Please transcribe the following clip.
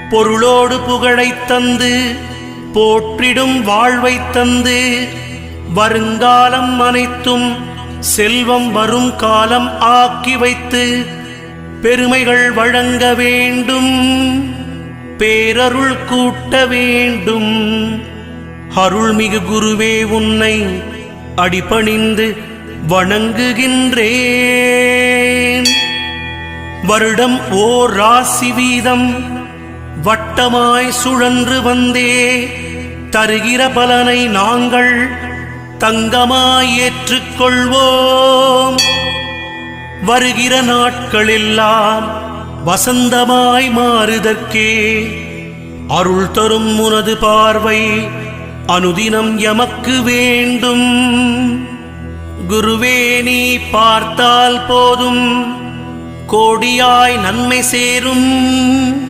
பொருளோடு புகழைத் தந்து போற்றிடும் வாழ்வைத் தந்து வருங்காலம் அனைத்தும் செல்வம் வரும் காலம் ஆக்கி வைத்து பெருமைகள் வழங்க வேண்டும், பேரருள் கூட்ட வேண்டும். அருள்மிகு குருவே, உன்னை அடிபணிந்து வணங்குகின்றேன். வருடம் ஓர் ராசி வீதம் வட்டமாய் சுழன்று வந்தே தருகிற பலனை நாங்கள் தங்கமாய் ஏற்றுக்கொள்வோம். வருகிற நாட்களெல்லாம் வசந்தமாய் மாறுதற்கே அருள் தரும் உனது பார்வை அனுதினம் எமக்கு வேண்டும். குருவே, நீ பார்த்தால் போதும் கோடியாய் நன்மை சேரும்.